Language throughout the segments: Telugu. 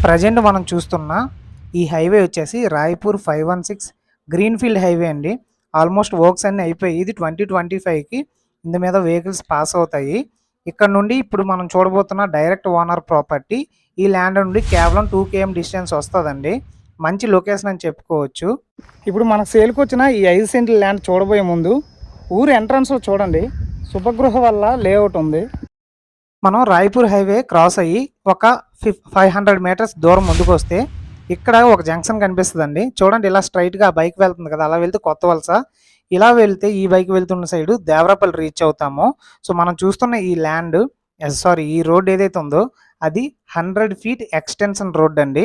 ప్రజెంట్ మనం చూస్తున్న ఈ హైవే వచ్చేసి రాయ్పూర్ 516 గ్రీన్‌ఫీల్డ్ హైవే అండి. ఆల్మోస్ట్ వర్క్స్ అన్నీ అయిపోయి ఇది 2025కి ఇందు మీద వెహికల్స్ పాస్ అవుతాయి. ఇక్కడ నుండి ఇప్పుడు మనం చూడబోతున్న డైరెక్ట్ ఓనర్ ప్రాపర్టీ ఈ ల్యాండ్ నుండి కేవలం 2 km డిస్టెన్స్ వస్తదండి. మంచి లొకేషన్ అని చెప్పుకోవచ్చు. ఇప్పుడు మన సేల్‌కొచ్చిన ఈ 5 సెంట్ల ల్యాండ్ చూడబోయే ముందు ఊరు ఎంట్రన్స్‌లో చూడండి శుభగృహ వల్ల లేఅవుట్ ఉంది. మనం రాయ్పూర్ హైవే క్రాస్ అయ్యి ఒక 500 మీటర్స్ దూరం ముందుకొస్తే ఇక్కడ ఒక జంక్షన్ కనిపిస్తదండి. చూడండి ఇలా స్ట్రెయిట్‌గా బైక్ వెళ్తుంది కదా! అలా వెళ్తే కొత్త వలస. ఇలా వెళ్తే ఈ బైక్ వెళ్తున్న సైడు దేవరాపల్లి రీచ్ అవుతాము. సో, మనం చూస్తున్న ఈ ల్యాండ్ ఈ రోడ్ ఏదైతే ఉందో అది 100 ఫీట్ ఎక్స్‌టెన్షన్ రోడ్ అండి.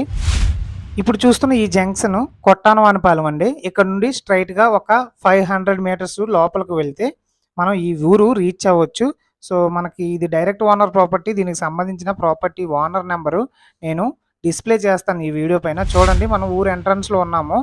ఇప్పుడు చూస్తున్న ఈ జంక్షన్ కొట్టానవానిపాలెం అండి. ఇక్కడ నుండి స్ట్రెయిట్‌గా ఒక 500 మీటర్స్ లోపలికి వెళ్తే మనం ఈ ఊరు రీచ్ అవ్వచ్చు. సో, మనకి ఇది డైరెక్ట్ ఓనర్ ప్రాపర్టీ. దీనికి సంబంధించిన ప్రాపర్టీ ఓనర్ నంబరు నేను డిస్‌ప్లే చేస్తాను ఈ వీడియో పైన. చూడండి మనం ఊరు ఎంట్రన్స్‌లో ఉన్నాము.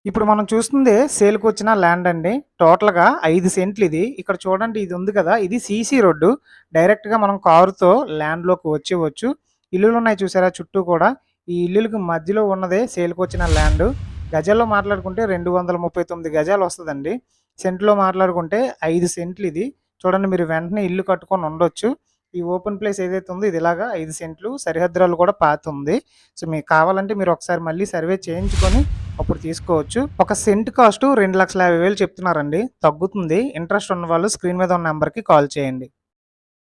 ఇప్పుడు మనం చూస్తుంది సేల్‌కొచ్చిన ల్యాండ్ అండి. టోటల్‌గా 5 సెంట్లు ఇది. ఇక్కడ చూడండి ఇది ఉంది కదా! ఇది సీసీ రోడ్డు. డైరెక్ట్‌గా మనం కారుతో ల్యాండ్‌లోకి వచ్చేయవచ్చు. ఇల్లులున్నాయి చూసారా చుట్టూ కూడా. ఈ ఇల్లులకి మధ్యలో ఉన్నదే సేల్‌కొచ్చిన ల్యాండు. గజాల్లో మాట్లాడుకుంటే 239 గజాలు వస్తదండి. సెంట్‌లో మాట్లాడుకుంటే 5 సెంట్లు ఇది. చూడండి మీరు వెంటనే ఇల్లు కట్టుకొని ఉండొచ్చు. ఈ ఓపెన్ ప్లేస్ ఏదైతే ఉందో ఇది ఇలాగా 5 సెంట్లు. సరిహద్దురాలు కూడా పాతుంది. సో, మీకు కావాలంటే మీరు ఒకసారి మళ్ళీ సర్వే చేయించుకొని అప్పుడు తీసుకోవచ్చు. ఒక సెంట్ కాస్ట్ 2,50,000 చెప్తున్నారండి. తగ్గుతుంది. ఇంట్రెస్ట్ ఉన్నవాళ్ళు స్క్రీన్ మీద ఉన్న నంబర్‌కి కాల్ చేయండి.